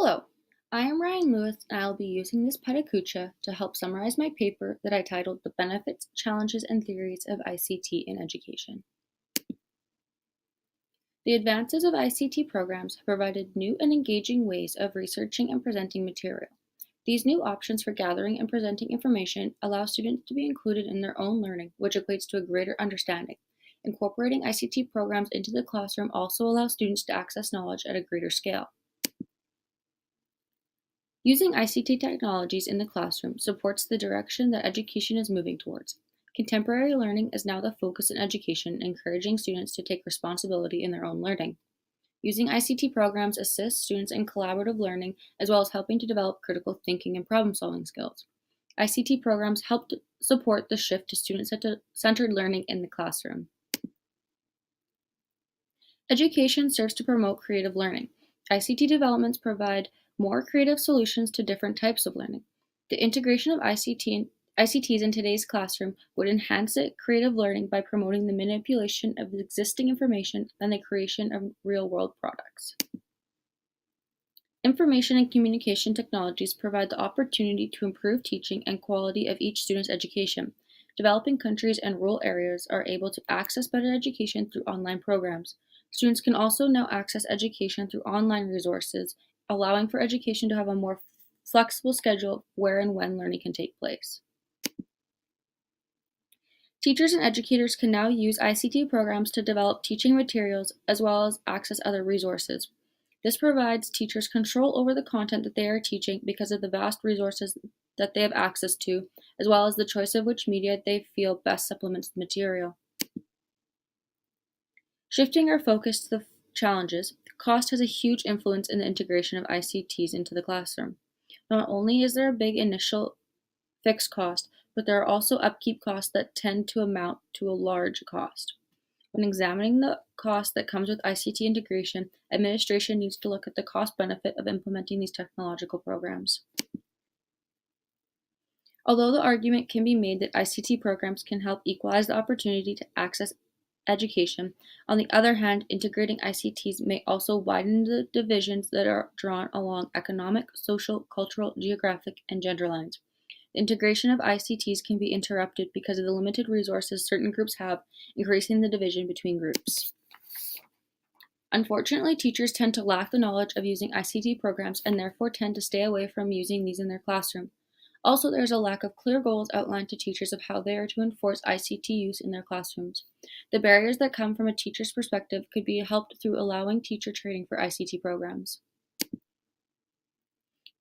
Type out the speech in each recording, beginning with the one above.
Hello, I am Ryan Lewis and I will be using this Kucha to help summarize my paper that I titled The Benefits, Challenges, and Theories of ICT in Education. The advances of ICT programs have provided new and engaging ways of researching and presenting material. These new options for gathering and presenting information allow students to be included in their own learning, which equates to a greater understanding. Incorporating ICT programs into the classroom also allows students to access knowledge at a greater scale. Using ICT technologies in the classroom supports the direction that education is moving towards. Contemporary learning is now the focus in education, encouraging students to take responsibility in their own learning. Using ICT programs assists students in collaborative learning as well as helping to develop critical thinking and problem-solving skills. ICT programs help to support the shift to student-centered learning in the classroom. Education serves to promote creative learning. ICT developments provide more creative solutions to different types of learning. The integration of ICTs in today's classroom would enhance creative learning by promoting the manipulation of existing information and the creation of real-world products. Information and communication technologies provide the opportunity to improve teaching and quality of each student's education. Developing countries and rural areas are able to access better education through online programs. Students can also now access education through online resources, allowing for education to have a more flexible schedule where and when learning can take place. Teachers and educators can now use ICT programs to develop teaching materials as well as access other resources. This provides teachers control over the content that they are teaching because of the vast resources that they have access to, as well as the choice of which media they feel best supplements the material. Shifting our focus to the challenges, cost has a huge influence in the integration of ICTs into the classroom. Not only is there a big initial fixed cost, but there are also upkeep costs that tend to amount to a large cost. When examining the cost that comes with ICT integration, administration needs to look at the cost-benefit of implementing these technological programs. Although the argument can be made that ICT programs can help equalize the opportunity to access education, on the other hand, integrating ICTs may also widen the divisions that are drawn along economic, social, cultural, geographic, and gender lines. The integration of ICTs can be interrupted because of the limited resources certain groups have, increasing the division between groups. Unfortunately, teachers tend to lack the knowledge of using ICT programs and therefore tend to stay away from using these in their classroom. Also, there is a lack of clear goals outlined to teachers of how they are to enforce ICT use in their classrooms. The barriers that come from a teacher's perspective could be helped through allowing teacher training for ICT programs.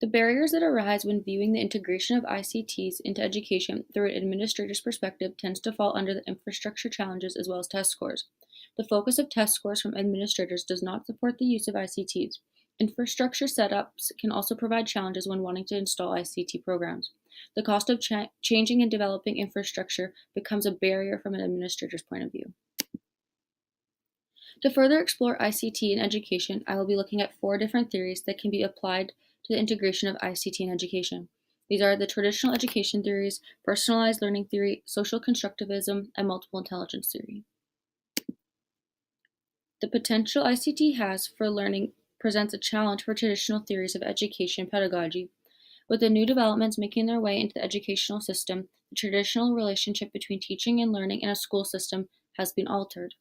The barriers that arise when viewing the integration of ICTs into education through an administrator's perspective tends to fall under the infrastructure challenges as well as test scores. The focus of test scores from administrators does not support the use of ICTs. Infrastructure setups can also provide challenges when wanting to install ICT programs. The cost of changing and developing infrastructure becomes a barrier from an administrator's point of view. To further explore ICT in education, I will be looking at 4 different theories that can be applied to the integration of ICT in education. These are the traditional education theories, personalized learning theory, social constructivism, and multiple intelligence theory. The potential ICT has for learning presents a challenge for traditional theories of education pedagogy. With the new developments making their way into the educational system, the traditional relationship between teaching and learning in a school system has been altered.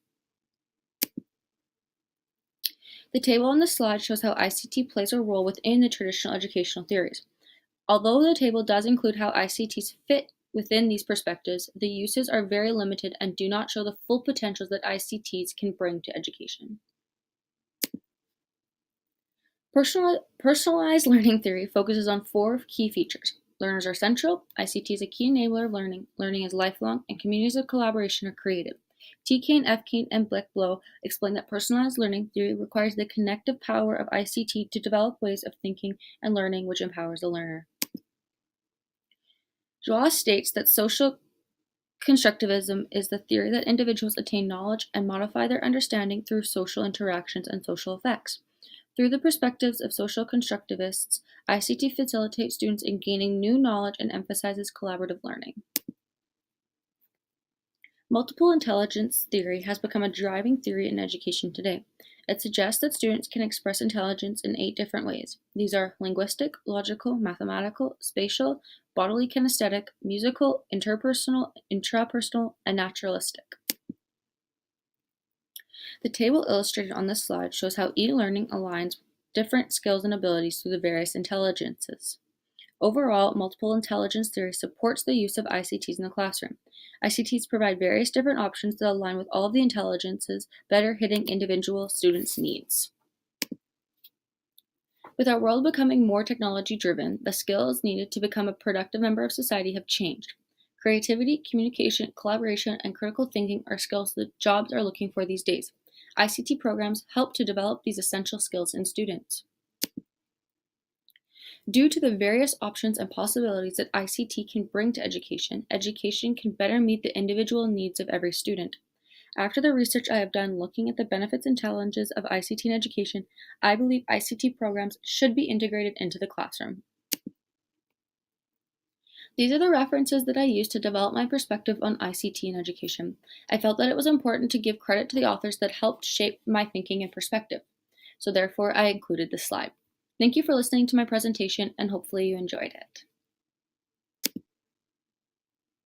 The table on the slide shows how ICT plays a role within the traditional educational theories. Although the table does include how ICTs fit within these perspectives, the uses are very limited and do not show the full potentials that ICTs can bring to education. Personalized learning theory focuses on 4 key features. Learners are central, ICT is a key enabler of learning, learning is lifelong, and communities of collaboration are created. T. Kane, F. Kane, and Blick-Blow explain that personalized learning theory requires the connective power of ICT to develop ways of thinking and learning which empowers the learner. Joie states that social constructivism is the theory that individuals attain knowledge and modify their understanding through social interactions and social effects. Through the perspectives of social constructivists, ICT facilitates students in gaining new knowledge and emphasizes collaborative learning. Multiple intelligence theory has become a driving theory in education today. It suggests that students can express intelligence in 8 different ways. These are linguistic, logical, mathematical, spatial, bodily kinesthetic, musical, interpersonal, intrapersonal, and naturalistic. The table illustrated on this slide shows how e-learning aligns different skills and abilities through the various intelligences. Overall, multiple intelligence theory supports the use of ICTs in the classroom. ICTs provide various different options that align with all of the intelligences, better hitting individual students' needs. With our world becoming more technology-driven, the skills needed to become a productive member of society have changed. Creativity, communication, collaboration, and critical thinking are skills that jobs are looking for these days. ICT programs help to develop these essential skills in students. Due to the various options and possibilities that ICT can bring to education, education can better meet the individual needs of every student. After the research I have done looking at the benefits and challenges of ICT in education, I believe ICT programs should be integrated into the classroom. These are the references that I used to develop my perspective on ICT in education. I felt that it was important to give credit to the authors that helped shape my thinking and perspective. So therefore, I included this slide. Thank you for listening to my presentation, and hopefully you enjoyed it.